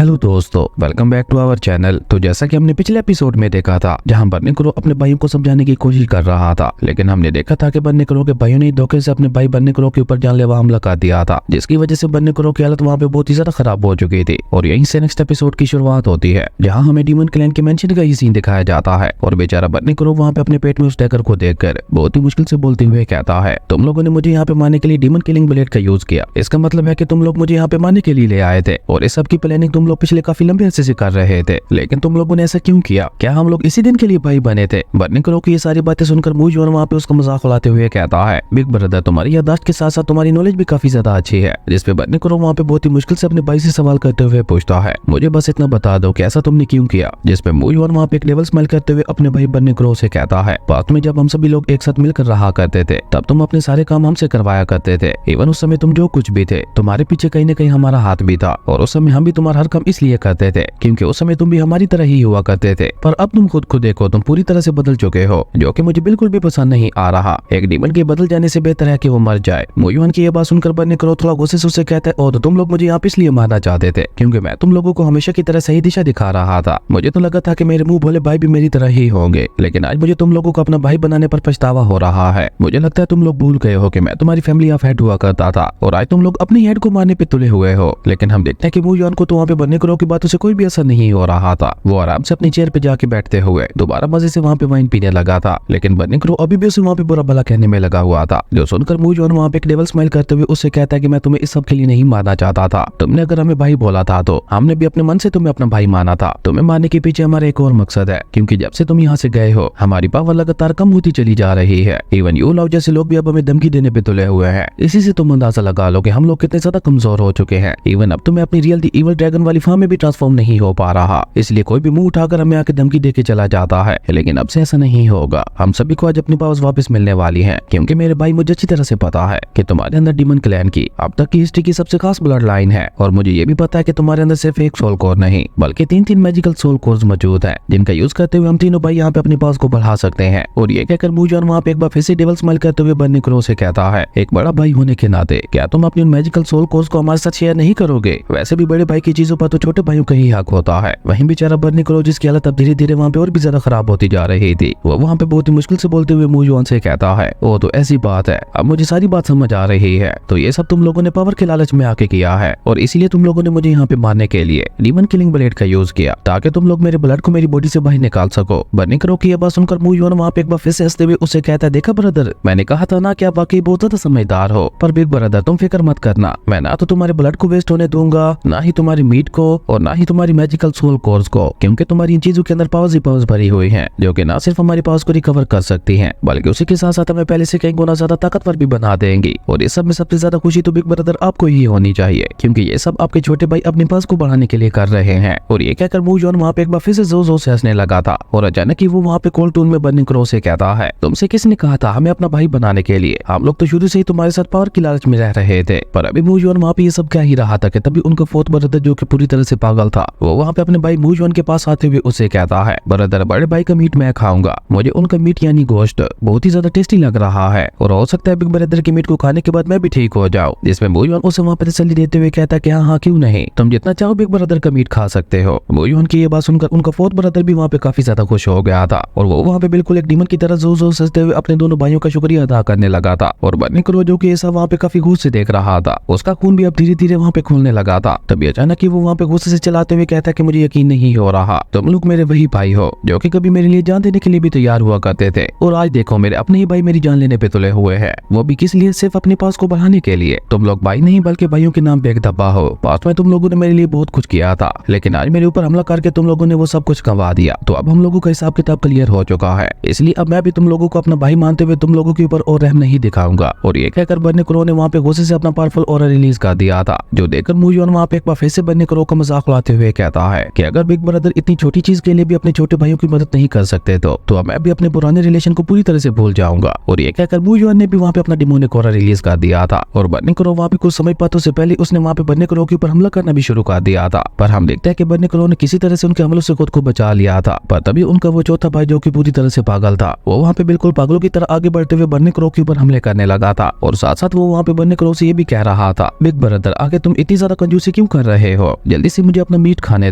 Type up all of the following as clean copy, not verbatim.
Hello दोस्तों, welcome back to our channel. तो जैसा कि हमने पिछले एपिसोड में देखा था, जहां बन्नी क्रो अपने भाइयों को समझाने की कोशिश कर रहा था, लेकिन हमने देखा था कि बन्नी क्रो के भाइयों ने धोखे से अपने भाई बन्नी क्रो के ऊपर जानलेवा हमला कर दिया था, जिसकी वजह से बन्नी क्रो की हालत वहाँ पे बहुत ही ज्यादा खराब हो चुकी थी। और यहीं से नेक्स्ट एपिसोड की शुरुआत होती है, जहाँ हमें डीमन क्लैन के मेंशन का ही सीन दिखाया जाता है। और बेचारा बन्नी क्रो वहाँ पे अपने पेट में उस टैगर को देखकर बहुत ही मुश्किल से बोलते हुए कहता है, तुम लोगों ने मुझे यहाँ पे मारने के लिए डीमन किलिंग ब्लेड का यूज किया। इसका मतलब है कि तुम लोग मुझे यहाँ पे मारने के लिए ले आए थे, और इस सब की प्लानिंग तुम लोग पिछले काफी लंबे अरसे से कर रहे थे। लेकिन तुम लोगों ने ऐसा क्यों किया? क्या हम लोग इसी दिन के लिए भाई बने थे? बन्नी क्रो की ये सारी बातें सुनकर मूजॉन वहाँ पे उसका मजाक उड़ाते हुए कहता है, बिग ब्रदर, तुम्हारी याददाश्त के साथ साथ तुम्हारी नॉलेज भी काफी ज्यादा अच्छी है। जिस पे बन्नी क्रो वहाँ पे बहुत ही मुश्किल से अपने भाई से सवाल करते हुए पूछता है, मुझे बस इतना बता दो कि ऐसा तुमने क्यों किया? जिस पे मूजॉन वहाँ पे एक लेवल स्माइल करते हुए अपने भाई बन्नी क्रो से कहता है, बाद में जब हम सभी लोग एक साथ मिलकर रहा करते थे, तब तुम अपने सारे काम हमसे करवाया करते थे। इवन उस समय तुम जो कुछ भी थे, तुम्हारे पीछे कहीं न कहीं हमारा हाथ भी था। और उस समय हम भी तुम्हारा हर काम इसलिए करते थे क्योंकि उस समय तुम भी हमारी तरह ही हुआ करते थे। पर अब तुम खुद को देखो, तुम पूरी तरह से बदल चुके हो, जो कि मुझे बिल्कुल भी पसंद नहीं आ रहा। एक डीमन के बदल जाने से बेहतर है कि वो मर जाए। मूजॉन की ये बात सुनकर बन्नी क्रो थोड़ा गुस्से से उसे कहता है, और तुम लोग मुझे यहाँ पे इसलिए मारना चाहते थे क्योंकि मैं तुम लोगों को हमेशा की तरह सही दिशा दिखा रहा था। मुझे तो लगा था कि मेरे मुंह भोले भाई भी मेरी तरह ही होंगे, लेकिन आज मुझे तुम लोगों को अपना भाई बनाने पर पछतावा हो रहा है। मुझे लगता है तुम लोग भूल गए हो कि मैं तुम्हारी फैमिली ऑफ हेड हुआ करता था, और आज तुम लोग अपनी हेड को मारने पे तुले हुए हो। लेकिन हम देखते हैं कि मूजॉन को तो वहाँ पे बन्नी क्रो की बातों से कोई भी असर नहीं हो रहा था। वो आराम से अपनी चेयर पे जाके बैठते हुए दोबारा मजे से वहाँ पे वाइन पीने लगा था। लेकिन बन्नी क्रो अभी भी उसे वहाँ पे बुरा भला कहने में लगा हुआ था, जो सुनकर मूजॉन वहाँ पे एक डेविल स्माइल करते हुए उससे कहता है कि मैं तुम्हें इस सब के लिए नहीं मारना चाहता था। तुमने अगर हमें भाई बोला था तो हमने भी अपने मन से तुम्हें अपना भाई माना था। तुम्हें मारने के पीछे हमारा एक और मकसद है, क्योंकि जब से तुम यहाँ से गए हो, हमारी पावर लगातार कम होती चली जा रही है। इवन यू लव जैसे लोग भी अब हमें धमकी देने पे तुले हुए हैं। इसी से तुम अंदाजा लगा लो कि हम लोग कितने ज्यादा कमजोर हो चुके हैं। इवन अब तुम्हें अपनी रियल दी इवल ड्रैगन वाली फॉर्म में भी ट्रांसफॉर्म नहीं हो पा रहा, इसलिए कोई भी मुंह उठाकर हमें आके धमकी देके चला जाता है। लेकिन अब से ऐसा नहीं होगा। हम सभी को आज अपनी पावर्स वापस मिलने वाली हैं, क्योंकि मेरे भाई मुझे अच्छी तरह से पता है कि तुम्हारे अंदर डीमन क्लैन की अब तक की हिस्ट्री की सबसे खास ब्लड लाइन है। और मुझे ये भी पता है कि तुम्हारे अंदर सिर्फ एक सोल कोर नहीं, बल्कि तीन मैजिकल सोल कोर्स मौजूद है, जिनका यूज करते हुए हम तीनों भाई यहाँ पे अपनी पावर्स को बढ़ा सकते हैं। और ये कहकर मूजॉन वहाँ पे एक बार फिर से डेविल स्माइल करते हुए बन्नी क्रो से कहता है, एक बड़ा भाई होने के नाते क्या तुम अपनी मैजिकल सोल कोर्स को हमारे साथ शेयर नहीं करोगे? वैसे भी बड़े भाई की चीजों पर तो छोटे भाइयों का ही हक होता है। वहीं बेचारा बन्नी क्रो, जिसकी हालत अब धीरे धीरे वहाँ पे और भी ज्यादा खराब होती जा रही थी, वो वहाँ पे बहुत ही मुश्किल से बोलते हुए मूजॉन से कहता है, ओ तो ऐसी बात है, अब मुझे सारी बात समझ आ रही है। तो ये सब तुम लोगों ने पावर के लालच में आके किया है, और इसीलिए तुम लोगों ने मुझे यहाँ पे मारने के लिए डीमन किलिंग ब्लेड का यूज किया, ताकि तुम लोग मेरे ब्लड को मेरी बॉडी से बाहर निकाल सको। बन्नी क्रो की ये बात सुनकर मूजॉन वहाँ पे एक बार फिर से हंसते हुए उसे कहता है, देखा ब्रदर, मैंने कहा था ना कि आप वाकई बहुत ज्यादा समझदार हो। पर बिग ब्रदर, तुम फिक्र मत करना, मैं ना तो तुम्हारे ब्लड को वेस्ट होने दूंगा, ना ही तुम्हारी मीट को, और ना ही तुम्हारी मैजिकल सोल कोर्स को, क्योंकि तुम्हारी इन चीजों के अंदर पावर्स ही पावर्स भरी हुई हैं, जो कि ना सिर्फ हमारी पावर्स को रिकवर कर सकती हैं, बल्कि उसी के साथ साथ हमें पहले से कई गुना ज्यादा ताकतवर भी बना देंगी। और इस सब में सबसे ज्यादा खुशी तो बिग ब्रदर आपको ही होनी चाहिए, क्योंकि ये सब आपके छोटे भाई अपने पास को बढ़ाने के लिए कर रहे हैं। और ये कहकर मूजॉन वहाँ पे एक बार फिर से जोर जोर से हंसने लगा था, और अचानक ही वो वहाँ पे कोल्ड टून में बन्नी क्रो से कहता है, तुमसे किसने कहा था हमें अपना भाई बनाने के लिए? हम लोग तो शुरू से ही तुम्हारे साथ पावर की लालच में रह रहे थे। पर अभी मूजॉन वहाँ पे ये सब क्या ही रहा था कि तभी उनका फोर्थ ब्रदर, जो कि पूरी तरह से पागल था, वो वहाँ पे अपने भाई मूजॉन के पास आते हुए उसे कहता है, ब्रदर, बड़े भाई का मीट मैं खाऊंगा, मुझे उनका मीट यानी गोश्त बहुत ही ज्यादा टेस्टी लग रहा है, और हो सकता है बिग ब्रदर के मीट को खाने के बाद मैं भी ठीक हो जाऊं। जिसमें मूजॉन उसे वहाँ पे तसल्ली देते हुए कहता है कि हाँ हाँ क्यों नहीं, तुम जितना चाहो बिग ब्रदर का मीट खा सकते हो। मूजॉन की ये बात सुनकर उनका फोर्थ ब्रदर भी वहाँ पे काफी ज्यादा खुश हो गया था, और वो वहाँ पे बिल्कुल एक डीमन की तरह जोर जोर से हंसते हुए अपने दोनों भाइयों का शुक्रिया अदा करने लगा था। और बन्नी क्रो, जो कि ये सब वहाँ पे काफी घूस से देख रहा था, उसका खून भी अब धीरे धीरे वहाँ पे खुलने लगा था। तभी अचानक ही वो वहाँ पे गुस्से से चलाते हुए कहता है कि मुझे यकीन नहीं हो रहा, तुम लोग मेरे वही भाई हो जो कि कभी मेरे लिए जान देने के लिए भी तैयार हुआ करते थे, और आज देखो मेरे अपने ही भाई मेरी जान लेने पे तुले हुए हैं, वो भी किस लिए? सिर्फ अपने पास को बढ़ाने के लिए। तुम लोग भाई नहीं बल्कि भाइयों के नाम पे एक धब्बा हो। पास में तुम लोगों ने मेरे लिए बहुत कुछ किया था, लेकिन आज मेरे ऊपर हमला करके तुम लोगों ने वो सब कुछ गंवा दिया। तो अब हम लोगों का हिसाब किताब क्लियर हो चुका है, इसलिए अब मैं भी तुम लोगों को अपना भाई मानते हुए तुम लोगों के ऊपर और रहम नहीं दिखाऊंगा। और ये कहकर बन्नी क्रो ने वहाँ पे गुस्से से अपना पावरफुल ऑरा रिलीज कर दिया था, जो देखकर मूजॉन वहाँ पे एक बार फिर से बन्नी क्रो का मजाक उड़ाते हुए कहता है कि अगर बिग ब्रदर इतनी छोटी चीज के लिए भी अपने छोटे भाइयों की मदद नहीं कर सकते तो मैं भी अपने पुराने रिलेशन को पूरी तरह से भूल जाऊंगा। और ये कहकर मूजॉन ने भी वहाँ पे अपना डिमोनिक ऑरा रिलीज कर दिया था, और बन्नी क्रो वहाँ पे कुछ समय पातों से पहले उसने वहाँ पे बन्नी क्रो के ऊपर हमला करना भी शुरू कर दिया था। पर हम देखते हैं कि बन्नी क्रो ने किसी तरह से उनके हमलों से खुद को बचा लिया था। पर तभी उनका वो चौथा भाई, जो कि पूरी तरह से पागल था, वो वहाँ पे बिल्कुल पागलों की तरह आगे बढ़ते हुए बन्नी क्रो के ऊपर हमले करने लगा था। और साथ साथ वो वहाँ पे बन्नी क्रो से ये भी कह रहा था, बिग ब्रदर, आगे तुम इतनी ज्यादा कंजूसी क्यों कर रहे हो? जल्दी से मुझे अपना मीट खाने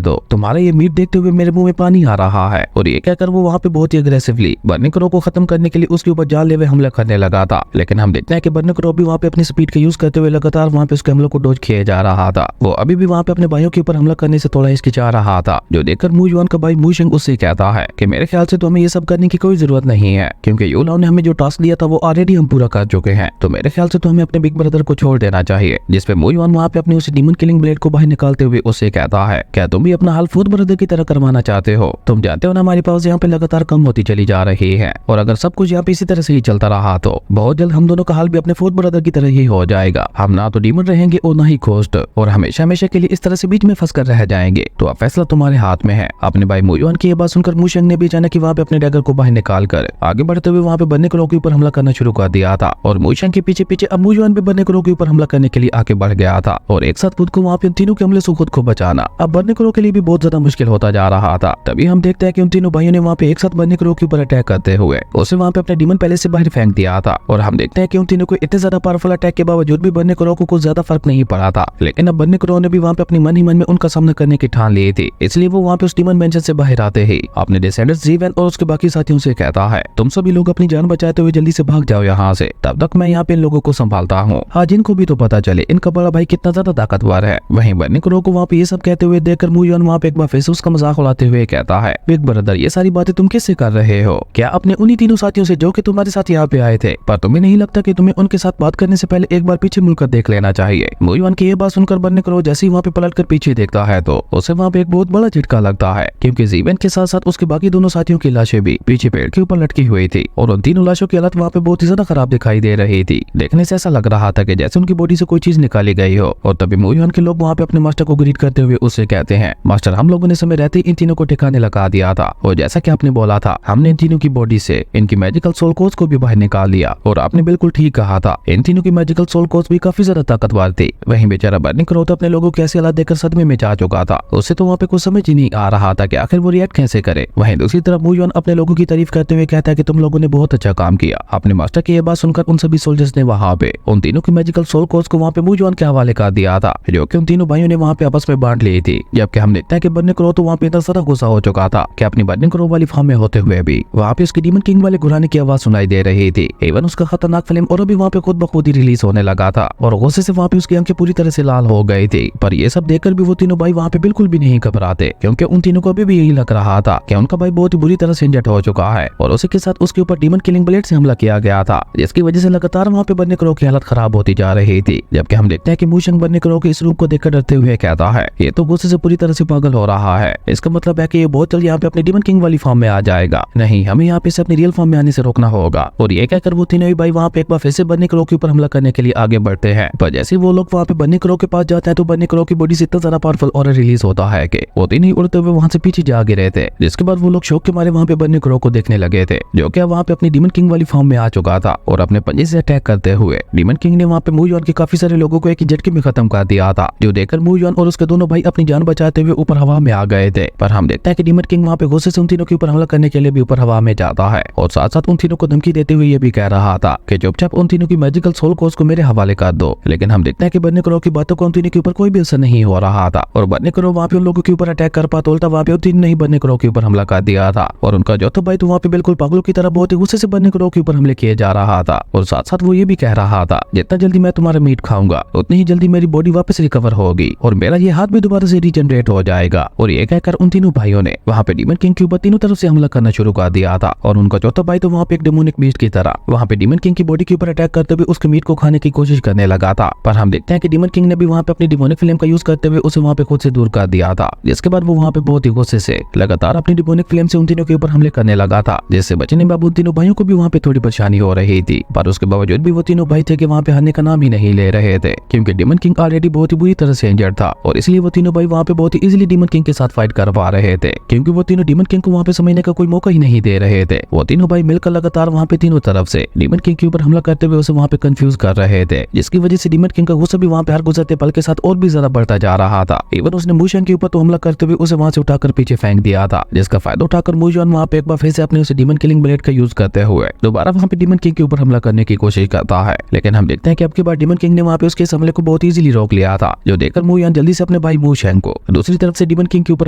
दो, तुम्हारा ये मीट देखते हुए मेरे मुंह में पानी आ रहा है। और ये कहकर वो वहाँ पे बहुत ही अग्रेसिवली बर्निंग क्रो को खत्म करने के लिए उसके ऊपर जानलेवा हमला करने लगा था। लेकिन हम देखते हैं कि बर्निंग क्रो भी वहाँ पे अपनी स्पीड का यूज करते हुए लगातार वहाँ पे उसके हमलों को डोज किए जा रहा था। वो अभी भी वहाँ पे अपने भाइयों के ऊपर हमला करने से थोड़ा हिचकिचा रहा था, जो देखकर मू युआन का भाई मू शिंग उससे कहता है कि मेरे ख्याल से तो हमें ये सब करने की कोई जरूरत नहीं है, क्योंकि यू लाओ ने हमें जो टास्क दिया था वो ऑलरेडी हम पूरा कर चुके हैं। तो मेरे ख्याल से तो हमें अपने बिग ब्रदर को छोड़ देना चाहिए। जिसपे मू युआन वहाँ पे अपने उस डीमन किलिंग ब्लेड को बाहर निकालते हुए उससे कहता है, क्या तुम भी अपना हाल फोर्थ ब्रदर की तरह करवाना चाहते हो? तुम जानते हो ना हमारी पावर यहाँ पे लगातार कम होती चली जा रही है, और अगर सब कुछ यहाँ पे इसी तरह से ही चलता रहा तो बहुत जल्द हम दोनों का हाल भी अपने फोर्थ ब्रदर की तरह ही हो जाएगा। हम ना तो डीमन रहेंगे और ना ही घोस्ट, और हमेशा हमेशा के लिए इस तरह से बीच में फंस कर रह जाएंगे। तो अब फैसला तुम्हारे हाथ में है। अपने भाई मू युआन की ये बात सुनकर मू शिंग ने भी अचानक वहाँ पे अपने डैगर को बाहर निकाल कर आगे बढ़ते हुए वहाँ पे बर्निंग क्रो के ऊपर हमला करना शुरू कर दिया था। और मू शिंग के पीछे पीछे अब मू युआन भी बर्निंग क्रो के ऊपर हमला करने के लिए आगे बढ़ गया था, और एक साथ खुद को वहाँ पे उन तीनों के हमले से खुद को बचाना अब बर्निंग क्रो के लिए भी बहुत ज्यादा मुश्किल होता जा रहा था। तभी हम देखते हैं कि उन तीनों भाइयों ने वहाँ पे एक साथ बर्निंग क्रो के ऊपर अटैक करते हुए उसे वहाँ पे अपने डीमन पैलेस से बाहर फेंक दिया था। और हम देखते हैं कि उन तीनों को इतने ज्यादा पावरफुल अटैक के बावजूद भी बर्निंग क्रो को कुछ ज्यादा फर्क नहीं पड़ा था। लेकिन अब बर्निंग क्रो ने भी वहाँ पे अपनी मन ही मन में उनका सामना करने की ठान ली थी, इसलिए वो वहाँ पे उस डीमन मेंशन से बाहर आते ही अपने डिसेंडेंट्स जीवन और उसके बाकी साथियों से कहता है, तुम सभी लोग अपनी जान बचाते हुए जल्दी से भाग जाओ यहाँ से, तब तक मैं यहाँ पे इन लोगों को संभालता हूँ। हाँ, जिनको भी तो पता चले इनका बड़ा भाई कितना ज्यादा ताकतवर है। वहीं बर्निंग क्रो को वहाँ पे ये सब कहते हुए देखकर मू युआन वहाँ पे एक बार फिर से उसका मजाक उड़ाते हुए कहता है, बिग ब्रदर ये सारी बातें तुम किससे कर रहे हो? क्या अपने उन्हीं तीनों साथियों से जो कि तुम्हारे साथ यहाँ पे आए थे? पर तुम्हें नहीं लगता कि तुम्हें उनके साथ बात करने से पहले एक बार पीछे मुड़कर देख लेना चाहिए? मू युआन की ये बात सुनकर बर्निंग क्रो जैसे ही वहाँ पे पलट कर पीछे देखता है तो उसे वहाँ पे एक बहुत बड़ा झटका लगता है, क्योंकि जीवन के साथ साथ उसके बाकी दोनों साथियों की लाशें भी पीछे पेड़ के ऊपर लटकी हुई थी, और उन तीनों लाशों की हालत वहाँ पे बहुत ही ज्यादा खराब दिखाई दे रही थी। देखने से ऐसा लग रहा था कि जैसे उनकी बॉडी से कोई चीज निकाली गई हो। और तभी मू युआन के लोग वहाँ पे अपने मास्टर को ग्रीट करते हुए उससे कहते हैं, मास्टर हम लोगों ने समय रहते इन तीनों को ठिकाने लगा दिया था, और जैसा कि आपने बोला था हमने इन तीनों की बॉडी से इनकी मैजिकल सोल कोर्स को भी बाहर निकाल लिया। और आपने बिल्कुल ठीक कहा था, इन तीनों की मैजिकल सोल कोर्स भी काफी ज्यादा ताकतवर थी। वहीं बेचारा बर्निंग क्रो तो अपने लोगों की ऐसी हालत देखकर सदमे में जा चुका था, उससे तो वहाँ पे कुछ समझ ही नहीं आ रहा था कि आखिर वो रिएक्ट कैसे करे। वहीं दूसरी तरफ मू युआन अपने लोगों की तारीफ करते हुए कहता है कि तुम लोगों ने बहुत अच्छा काम किया। अपने मास्टर की ये बात सुनकर उन सभी सोल्जर्स ने वहाँ पे उन तीनों की मैजिकल सोल कोर्स को वहाँ पे मू युआन के हवाले कर दिया था, जो कि उन तीनों भाइयों ने वहाँ पे आपस में बांट ली थी। जबकि हम देखते हैं कि बर्निंग क्रो तो वहाँ पे इतना सारा गुस्सा हो चुका था कि अपनी बर्निंग क्रो वाली फार्म में होते हुए भी वहाँ पे उसकी डीमन किंग वाले घुराने की आवाज सुनाई दे रही थी। इवन उसका खतरनाक फिल्म और भी वहाँ पे खुद ब खुद ही रिलीज होने लगा था, और गुस्से से वहाँ पे उसकी आंखें पूरी तरह से लाल हो गई थी। पर ये सब देखकर भी वो तीनों भाई वहाँ पे बिल्कुल भी नहीं घबराते, क्योंकि उन तीनों को अभी भी यही लग रहा था कि उनका भाई बहुत ही बुरी तरह से इंजर्ड हो चुका है, और उसी के साथ उसके ऊपर डीमन किलिंग ब्लेड से हमला किया गया था, जिसकी वजह से लगातार वहाँ पे बर्निंग क्रो की हालत खराब होती जा रही थी। जबकि हम देखते हैं कि मू शिंग बर्निंग क्रो के इस रूप को देखकर डरते हुए कहता है, ये तो गुस्से से पूरी तरह से पागल हो रहा है, इसका मतलब है कि ये बहुत जल्द यहाँ पे अपने डीमन किंग वाली फॉर्म में आ जाएगा। नहीं, हमें यहाँ पे अपनी रियल फॉर्म में आने से रोकना होगा। और ये कहकर वो तीनों भाई वहाँ पे एक बार फिर से बर्निंग क्रो के ऊपर हमला करने के लिए आगे बढ़ते हैं। पर जैसे वो लोग वहाँ पे बर्निंग क्रो के पास जाते हैं तो बर्निंग क्रो की बॉडी से इतना ज्यादा पावरफुल ऑरा रिलीज होता है कि वो तीनों उड़ते हुए वहाँ से पीछे जा गिरे थे। जिसके बाद वो लोग शौक के मारे वहाँ पे बर्निंग क्रो को देखने लगे थे, जो कि वहाँ पे अपनी डीमन किंग वाली फॉर्म में आ चुका था, और अपने पंजे से अटैक करते हुए डीमन किंग ने वहाँ पे मू युआन के काफी सारे लोगों को एक झटके में खत्म कर दिया था, जो देखकर मू युआन और उसके दोनों भाई अपनी जान बचाते हुए ऊपर हवा में आ गए थे। पर हम देखते हैं कि डीमन किंग वहाँ पे गुस्से से उन तीनों के ऊपर हमला करने के लिए भी ऊपर हवा में जाता है, और साथ साथ उन तीनों को धमकी देते हुए ये भी कह रहा था कि चुपचाप उन तीनों की मैजिकल सोल कोर्स को मेरे हवाले कर दो। लेकिन हम देखते हैं कि बर्निंग क्रो की बातों को उन तीनों के ऊपर कोई भी असर नहीं हो रहा था, और बर्निंग क्रो वहाँ पे उन लोगों के ऊपर अटैक कर पाता उल्टा वहाँ पे उन तीनों ने ही बर्निंग क्रो के ऊपर हमला कर दिया था। और उनका चौथा भाई तो वहाँ पे बिल्कुल पागलों की तरह बहुत ही गुस्से से बर्निंग क्रो के ऊपर हमले किए जा रहा था, और साथ साथ वो ये भी कह रहा था जितना जल्दी मैं तुम्हारा मीट खाऊंगा उतनी ही जल्दी मेरी बॉडी वापस रिकवर होगी, और मेरा ये हाथ भी दोबारा से रीजनरेट हो जाएगा। और ये कहकर उन तीनों भाइयों ने वहाँ पे डीमन किंग के ऊपर तीनों तरफ से हमला करना शुरू कर दिया था। और उनका चौथा भाई तो वहाँ पे एक डेमोनिक बीस्ट की तरह वहाँ पे डीमन किंग की बॉडी के ऊपर अटैक करते हुए उसके मीट को खाने की कोशिश करने लगा था। पर हम देखते हैं कि डीमन किंग ने भी वहाँ पे अपनी डेमोनिक फ्लेम का यूज करते हुए उसे वहाँ पे खुद से दूर कर दिया था, जिसके बाद वो वहाँ पे बहुत ही गुस्से से लगातार अपनी डेमोनिक फ्लेम से उन तीनों के ऊपर हमले करने लगा था, जिससे बचने में उन तीनों भाइयों को भी वहाँ पे थोड़ी परेशानी हो रही थी। पर उसके बावजूद भी वो तीनों भाई थे कि वहाँ पे हारने का नाम ही नहीं ले रहे थे, क्योंकि डीमन किंग ऑलरेडी बहुत ही बुरी तरह से इंजर्ड था, और इसलिए वो तीनों भाई वहाँ पे बहुत ही इजीली डीमन किंग के साथ फाइट कर पा रहे थे, क्योंकि वो तीनों डीमन किंग को वहाँ पे समझने का कोई मौका ही नहीं दे रहे थे। वो तीनों भाई मिलकर लगातार वहाँ पे तीनों तरफ से डीमन किंग के ऊपर हमला करते हुए उसे वहाँ पे कंफ्यूज कर रहे थे, जिसकी वजह से डीमन किंग का गुस्सा भी वहाँ पे हर गुजरते पल के साथ और भी ज्यादा बढ़ता जा रहा था। इवन उसने मू शिंग के ऊपर तो हमला करते हुए उसे वहाँ से उठाकर पीछे फेंक दिया था, जिसका फायदा उठाकर मू युआन वहाँ पे एक बार फिर से अपने उस डीमन किलिंग ब्लेड का यूज करते हुए दोबारा वहाँ पे डीमन किंग के ऊपर हमला करने की कोशिश करता है। लेकिन हम देखते हैं कि अब की बार डीमन किंग ने वहाँ पे उसके इस हमले को बहुत इजीली रोक लिया था, जो देखकर मू युआन जल्दी से अपने भाई मू शेंग को दूसरी तरफ से डीमन किंग के ऊपर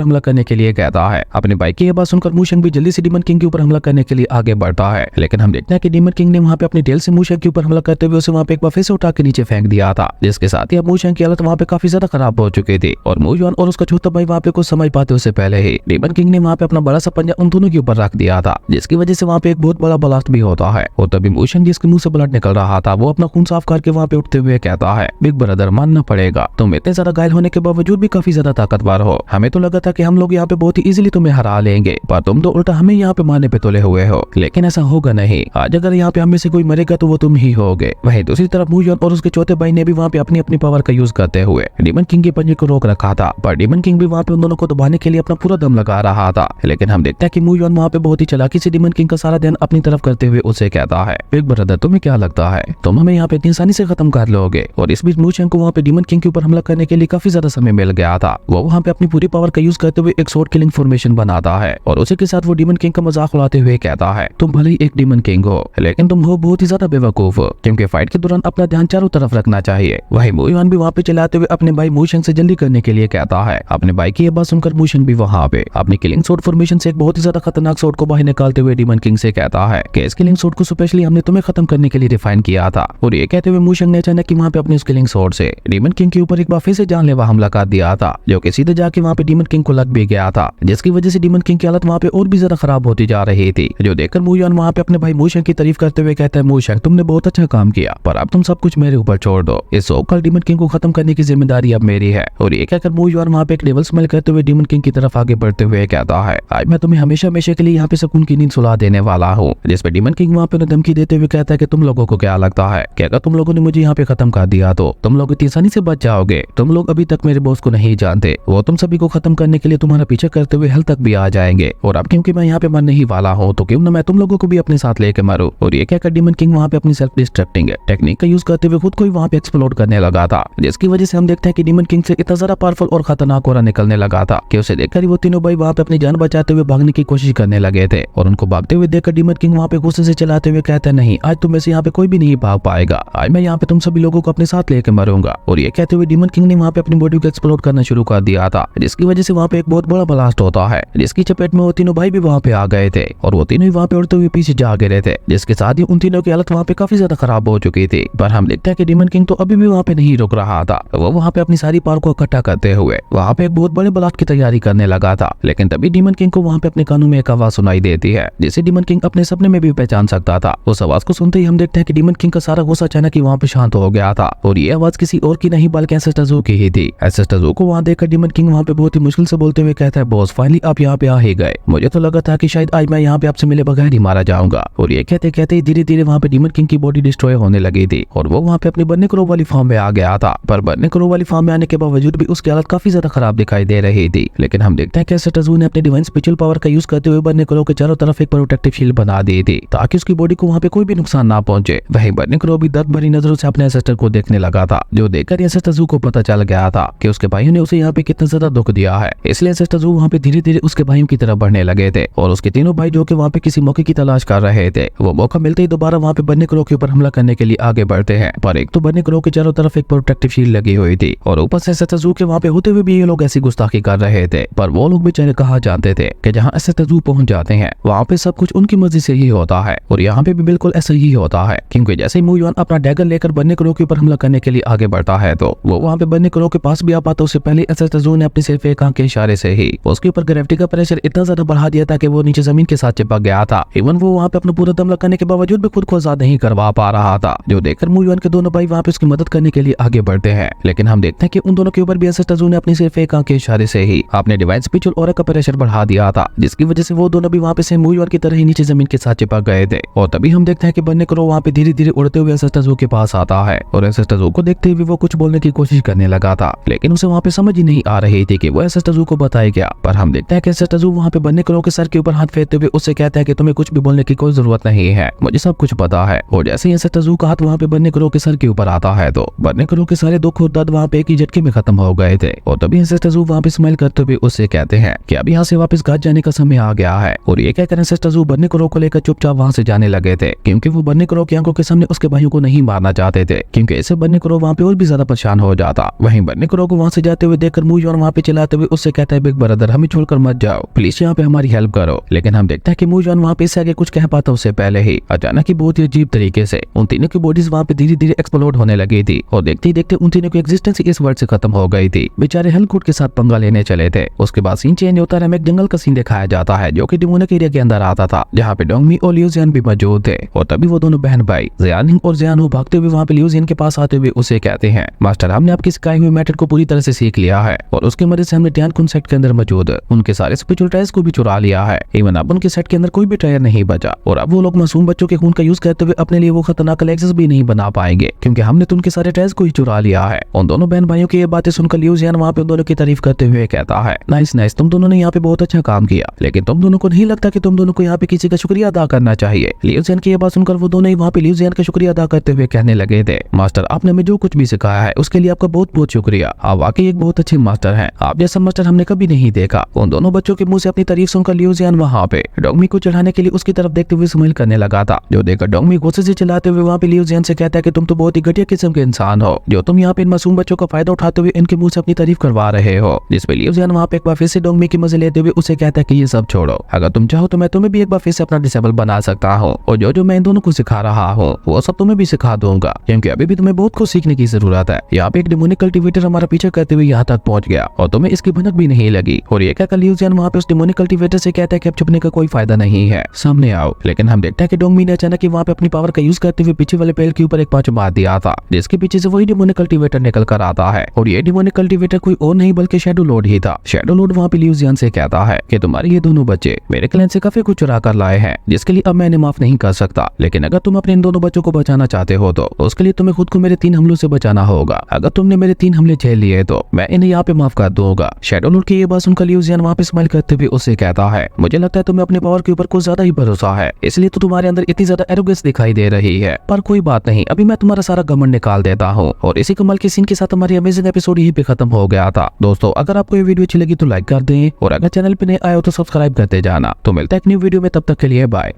हमला करने के लिए कहता है। अपने भाई की यह बात सुनकर मू शेंग भी जल्दी से डीमन किंग के ऊपर हमला करने के लिए आगे बढ़ता है, लेकिन हम देखते हैं कि डीमन किंग ने वहाँ पे अपनी टेल से मू शेंग के ऊपर हमला करते हुए उसे वहाँ पे एक बार फिर से उठा के नीचे फेंक दिया था, जिसके साथ ही अब मू शेंग की हालत वहाँ पे काफी ज्यादा खराब हो चुकी थी और मू युआन और उसका छोटा भाई वहाँ पे कुछ समझ पाते उससे पहले ही डीमन किंग ने वहाँ पे अपना बड़ा सा पंजा उन दोनों के ऊपर रख दिया था, जिसकी वजह से वहाँ पे एक बहुत बड़ा ब्लास्ट भी होता है। और तभी मू शेंग जिसके मुंह से ब्लड निकल रहा था वो अपना खून साफ करके वहाँ पे उठते हुए कहता है, बिग ब्रदर मानना पड़ेगा, तुम इतने ज्यादा घायल होने के बावजूद भी काफी ज्यादा ताकतवर हो। हमें तो लगा था कि हम लोग यहाँ पे बहुत ही इजीली तुम्हें हरा लेंगे, पर तुम तो उल्टा हमें यहाँ पे मारने पे तुले हुए हो। लेकिन ऐसा होगा नहीं, आज अगर यहाँ पे हम में से कोई मरेगा तो वो तुम ही होगे। वहीं दूसरी तरफ मू युआन और उसके चौथे भाई ने भी वहाँ पे अपनी अपनी पावर का यूज करते हुए डीमन किंग के पंजे को रोक रखा था, पर डीमन किंग भी वहाँ पे उन दोनों को दबाने के लिए अपना पूरा दम लगा रहा था। लेकिन हम देखते हैं कि मू युआन वहाँ पे बहुत ही चालाकी से डीमन किंग का सारा ध्यान अपनी तरफ करते हुए उसे कहता है, बिग ब्रदर तुम्हें क्या लगता है तुम हमें यहाँ पे इतनी आसानी से खत्म कर लोगे? और इस बीच मू शेंग को वहाँ पे डीमन किंग के ऊपर हमला करने के लिए काफी ज्यादा समय मिल गया था। वो वहाँ पे अपनी पूरी पावर का यूज करते हुए एक शॉर्ट किलिंग फॉर्मेशन बनाता है और उसी के साथ वो डीमन किंग का मजाक उड़ाते हुए कहता है, तुम भले ही एक डीमन किंग हो लेकिन तुम हो बहुत ही ज्यादा बेवकूफ, क्योंकि फाइट के दौरान अपना ध्यान चारों तरफ रखना चाहिए। वहीं मू युआन भी वहाँ पे चलाते हुए अपने भाई मू शेंग से जल्दी करने के लिए कहता है। अपने भाई की ये बात सुनकर मू शेंग भी वहाँ पे अपनी किलिंग शॉट फॉर्मेशन से एक बहुत ही ज्यादा खतरनाक शॉट को बाहर निकालते हुए डीमन किंग से कहता है कि इस किलिंग शॉट को स्पेशली हमने तुम्हें खत्म करने के लिए डिफाइन किया था। और ये कहते हुए मू शेंग ने अचानक कि वहाँ पे अपनी किलिंग शॉट से डीमन किंग के ऊपर एक बार फिर से जानलेवा हमला कर दिया था, जो कि सीधे जाके वहाँ पे डीमन किंग को लग भी गया था, जिसकी वजह से डीमन किंग की हालत वहाँ पे और भी ज्यादा खराब होती जा रही थी। जो देखकर मू युआन वहाँ पे अपने भाई मू शेंग की तारीफ करते हुए कहता है, मू शेंग तुमने बहुत अच्छा काम किया, पर अब तुम सब कुछ मेरे ऊपर छोड़ दो, इस सो कॉल्ड डीमन किंग को खत्म करने की जिम्मेदारी अब मेरी है। और ये कहकर मू युआन वहाँ पे एक डेविल स्माइल करते हुए डीमन किंग की तरफ आगे बढ़ते हुए कहता है, आज मैं तुम्हें हमेशा हमेशा के लिए यहाँ पे सुकून की नींद सुला देने वाला हूँ। जिसपे डीमन किंग वहाँ पे उन्हें धमकी देते हुए कहता है कि तुम लोगों को क्या लगता है कि अगर तुम लोगों ने मुझे यहाँ पे खत्म कर दिया तो तुम लोग इतनी आसानी से बच जाओगे? तुम लोग अभी तक मेरे बॉस को नहीं जानते, वो तुम सभी को खत्म करने के लिए तुम्हारा पीछा करते हुए हल तक भी आ जाएंगे। और अब क्योंकि मैं यहाँ पे मरने ही वाला हूँ तो क्यों ना मैं तुम लोगों को भी अपने साथ लेके मरूं। और ये कहकर डीमन किंग वहाँ पे अपनी सेल्फ डिस्ट्रक्टिंग टेक्निक का यूज करते हुए खुद को वहाँ पे एक्सप्लोड करने लगा था, जिसकी वजह से हम देखते हैं कि डीमन किंग से इतना ज्यादा पावरफुल और खतरनाक ऑरा निकलने लगा था कि उसे देखकर वो तीनों भाई वहाँ पे अपनी जान बचाते हुए भागने की कोशिश करने लगे थे। और उनको भागते हुए देखकर डीमन किंग वहाँ पे गुस्से से चलाते हुए कहता है, नहीं आज तुम में से यहाँ पे कोई भी नहीं भाग पाएगा, आज मैं यहाँ पे तुम सभी लोगों को अपने साथ लेके मरूंगा। और ये कहते हुए डीमन किंग ने वहाँ पे अपनी बॉडी को एक्सप्लोड करना शुरू कर दिया था, जिसकी वजह से वहाँ पे एक बहुत बड़ा ब्लास्ट होता है, जिसकी चपेट में वो तीनों भाई भी वहाँ पे आ गए थे और वो तीनों ही वहाँ पे उड़ते हुए पीछे जा गिरे थे, जिसके साथ ही उन तीनों की हालत वहाँ पे काफी ज्यादा खराब हो चुकी थी। पर हम देखते हैं कि डीमन किंग तो अभी भी वहाँ पे नहीं रुक रहा था, वो वहाँ पे अपनी सारी पावर को इकट्ठा करते हुए वहाँ पे एक बहुत बड़े ब्लास्ट की तैयारी करने लगा था। लेकिन तभी डीमन किंग को वहाँ पे अपने कानों में एक आवाज सुनाई देती है, जिसे डीमन किंग अपने सपने में भी पहचान सकता था। उस आवाज को सुनते ही हम देखते हैं कि डीमन किंग का सारा गुस्सा अचानक ही वहाँ पे शांत हो गया था और ये आवाज किसी और की नहीं बल्कि एंसेस्टर ज़ू की ही थी। एंसेस्टर ज़ू को वहाँ देखकर डीमन किंग वहाँ पे बहुत ही मुश्किल से बोलते हुए कहता है, बॉस फाइनली आप यहाँ पे आ ही गए, मुझे तो लगा था कि शायद आज मैं यहाँ पे आपसे मिले बगैर ही मारा जाऊंगा। और ये कहते कहते धीरे धीरे वहाँ पे डीमन किंग की बॉडी डिस्ट्रॉय होने लगी थी और वो वहाँ पे अपनी बर्निंग क्रो वाली फॉर्म में आ गया था। पर बर्निंग क्रो वाली फॉर्म में आने के बावजूद भी उसकी हालत काफी ज्यादा खराब दिखाई दे रही थी। लेकिन हम देखते हैं कि एंसेस्टर ज़ू ने अपने डिवाइन स्पिरिचुअल पावर का यूज करते हुए बर्निंग क्रो के चारों तरफ एक प्रोटेक्टिव शील्ड बना दी थी ताकि उसकी बॉडी को वहाँ पे कोई भी नुकसान ना पहुंचे। वहीं बर्निंग क्रो भी दर्द भरी नजरों से अपने एंसेस्टर को देखने लगा था, जो देखकर एंसेस्टर ज़ू को पता चल गया था कि उसके भाइयों ने उसे यहाँ पे कितना ज्यादा दुख दिया है। इसलिए एंसेस्टर ज़ू वहाँ पे धीरे धीरे उसके भाइयों की तरफ बढ़ने लगे थे और उसके तीनों भाई जो कि वहाँ पे किसी मौके की तलाश कर रहे थे, वो मौका मिलते ही दोबारा वहाँ पे बर्निंग क्रो के ऊपर हमला करने के लिए आगे बढ़ते हैं। पर एक तो बर्निंग क्रो के चारों तरफ एक प्रोटेक्टिव शील्ड लगी हुई थी और ऊपर से एंसेस्टर ज़ू के वहाँ पे होते हुए भी ये लोग ऐसी गुस्ताखी कर रहे थे। पर वो लोग बेचारे कहा जानते थे कि जहाँ एंसेस्टर ज़ू पहुंच जाते हैं वहाँ पे सब कुछ उनकी मर्जी से ही होता है। और यहाँ पे भी बिल्कुल ऐसा ही होता है, क्योंकि जैसे ही मू युआन अपना डैगर लेकर बर्निंग क्रो के ऊपर हमला करने के लिए आगे बढ़ता है तो वो वहाँ पे बर्निंग क्रो के पास भी आ पाता उससे पहले एंसेस्टर ज़ू ने अपनी सिर्फ एक आंख के इशारे से ही उसके ऊपर ग्रेविटी का प्रेशर इतना ज्यादा बढ़ा दिया था कि वो नीचे जमीन के साथ चिपक गया था। इवन वो वहाँ पे अपना पूरा दम लगाने के बावजूद भी खुद को आजाद नहीं करवा पा रहा था, जो देखकर मू युआन के दोनों भाई वहाँ पे उसकी मदद करने के लिए आगे बढ़ते हैं। लेकिन हम देखते हैं कि उन दोनों के ऊपर भी एंसेस्टर ज़ू ने अपनी सिर्फ एक आंख के इशारे से ही अपने डिवाइन स्पिरिचुअल ऑरा का प्रेशर बढ़ा दिया था, जिसकी वजह से वो दोनों भी वहाँ पे से मू युआन की तरह ही नीचे जमीन के साथ चिपक गए थे। और तभी हम देखते हैं कि बर्निंग क्रो वहाँ पे धीरे धीरे उड़ते हुए एंसेस्टर ज़ू के पास आता है और एंसेस्टर ज़ू को देखते हुए वो कुछ बोलने की कोशिश करने लगा था, लेकिन उसे वहाँ पे समझ ही नहीं आ रही थी कि वो एंसेस्टर ज़ू को बताए क्या। पर हम देखते हैं कि एंसेस्टर ज़ू वहाँ पे बर्निंग क्रो के सर के ऊपर हाथ फेरते हुए उससे कहता है कि तुम्हें कुछ भी बोलने की कोई जरूरत नहीं है, मुझे सब कुछ पता है। और जैसे ही एंसेस्टर ज़ू का हाथ वहाँ पे बर्निंग क्रो के सर के ऊपर आता है तो बर्निंग क्रो के सारे दुख और दर्द वहाँ पे एक ही झटके में खत्म हो गए थे। और तभी एंसेस्टर ज़ू वहाँ पे स्माइल करते हुए उससे कहते हैं कि अब यहाँ से वापस घर जाने का समय आ गया है। और ये कहकर एंसेस्टर ज़ू बर्निंग क्रो को लेकर चुपचाप वहाँ से जाने लगे थे, क्योंकि वो बर्निंग क्रो की आंखों के सामने उसके भाइयों को नहीं मारना चाहते थे, क्योंकि इससे बर्निंग क्रो वहाँ पे और भी ज्यादा परेशान हो जाता। वहीं बर्निंग क्रो को वहाँ से जाते हुए देखकर मूजॉन वहाँ पे चलाते हुए उससे कहता है बिग ब्रदर हमें छोड़कर मत जाओ, प्लीज यहाँ पे हमारी हेल्प करो। लेकिन हम देखते हैं कि मूजॉन वहाँ पे इससे आगे कुछ कह पाता उससे पहले ही अचानक ही बहुत ही अजीब तरीके से उन तीनों की बॉडीज वहाँ पे धीरे धीरे एक्सप्लोड होने लगी थी और देखते ही देखते उन तीनों की एग्जिस्टेंस इस वर्ल्ड से खत्म हो गई थी। बेचारे हल्कूट के साथ पंगा लेने चले थे। उसके बाद सीन चेंज होता है, हमें एक जंगल का सीन दिखाया जाता है जो कि डेमोनिक एरिया के अंदर आता था, जहाँ पे डोंगमी और लिू जियान भी मौजूद थे। और तभी वो दोनों बहन भाई जियानिंग और जियानू भागते हुए वहाँ पे लिू जियान के पास आते हुए उसे कहते हैं मास्टर हमने आपकी सिखाई हुई मेथड को पूरी तरह से सीख लिया है और उसकी मदद से हमने ध्यान कुन सेट के अंदर मौजूद उनके सारे स्पिरिचुअल ट्रायर्स को भी चुरा लिया है। इवन अब उनके सेट के अंदर कोई भी ट्रायर नहीं बचा और अब वो लोग मासूम बच्चों के खून का यूज करते हुए अपने लिए वो खतरनाक एलेक्सिस भी नहीं बना पाएंगे क्योंकि हमने तो उनके सारे ट्रायर्स को ही चुरा लिया है। उन दोनों बहन भाइयों की ये बातें सुनकर लिू जियान वहाँ पे उन दोनों की तारीफ करते हुए कहता है नाइस नाइस, तुम दोनों ने यहाँ पे बहुत अच्छा काम किया, लेकिन तुम दोनों को नहीं लगता कि तुम दोनों को यहाँ पे किसी का शुक्रिया अदा करना चाहिए। लिू जियान की ये बात सुनकर वो दोनों ही वहाँ पे लिू जियान का शुक्रिया अदा करते हुए कहने लगे थे मास्टर आपने हमें जो कुछ भी सिखाया है उसके लिए आपका बहुत बहुत शुक्रिया, आप वाकई एक बहुत अच्छे मास्टर हैं, आप जैसा मास्टर हमने कभी नहीं देखा। उन दोनों बच्चों के मुंह से अपनी तारीफ सुनकर लिू जियान वहाँ पे डोंगमी को चढ़ाने के लिए उसकी तरफ देखते हुए स्माइल करने लगा था, जो देखकर डोंगमी गुस्से से चिल्लाते हुए वहाँ पे लिू जियान से कहता है कि तुम तो बहुत ही घटिया किस्म के इंसान हो जो तुम यहाँ पे इन मासूम बच्चों का फायदा उठाते हुए इनके मुंह से अपनी तारीफ करवा रहे हो। जिसपे लिू जियान वहाँ पे एक बार फिर से डोंगमी की मजे लेते हुए उसे कहता है कि ये सब छोड़ो, अगर तुम चाहो तो मैं तुम्हें भी एक बार फिर से अपना डिसेबल बना सकता हूँ और जो जो मैं इन दोनों को सिखा रहा हूँ वो सब तुम्हें भी सिखा दूंगा क्योंकि अभी भी तुम्हें बहुत कुछ सीखने की जरूरत है। यहाँ पे एक डेमोनिक कल्टीवेटर हमारा पीछे करते हुए यहाँ तक पहुंच गया और तुम्हें इसकी भनक भी नहीं लगी। और ये कहकर लिू जियान वहाँ पे उस डेमोनिक कल्टीवेटर से कहता है कि अब छुपने का कोई फायदा नहीं है, सामने आओ। लेकिन हम देखते हैं कि डोंगमी ने अचानक वहाँ पे अपनी पावर का यूज करते हुए पीछे वाले पेड़ के ऊपर एक पांच मार दिया था, जिसके पीछे से वही डेमोनिक कल्टीवेटर निकल कर आता है और ये डेमोनिक कल्टीवेटर कोई और नहीं बल्कि शैडो लॉर्ड ही था। शैडो लॉर्ड वहाँ पे लिू जियान से कहता है कि तुम्हारे ये दोनों बच्चे मेरे क्लैन से काफी कुछ चुरा कर लाए हैं जिसके लिए अब मैं इन्हें माफ नहीं कर सकता, लेकिन अगर तुम अपने इन दोनों बच्चों को बचाना चाहते हो तो उसके लिए तुम्हें खुद को मेरे 3 हमलों से बचाना होगा। अगर तुमने मेरे 3 हमले झेल लिए तो मैं इन्हें यहाँ पे माफ कर दूंगा। शैडो लॉर्ड की ये बात सुनकर लिू जियान वहाँ पे स्माइल करते हुए उससे कहता है मुझे लगता है तुम्हें अपने पावर के ऊपर कुछ ज्यादा ही भरोसा है, इसलिए तो तुम्हारे अंदर इतनी ज्यादा एरोगेंस दिखाई दे रही है। पर कोई बात नहीं, अभी मैं तुम्हारा सारा घमंड निकाल देता हूँ। और इसी कमाल के सीन के साथ हमारी अमेजिंग एपिसोड यहीं पे खत्म हो गया था। दोस्तों अगर आपको ये वीडियो अच्छी लगी तो लाइक कर दें और अगर चैनल पे नए आए हो तो सब्सक्राइब करते जाना। तो मिलता है एक न्यू वीडियो में, तब तक के लिए बाय।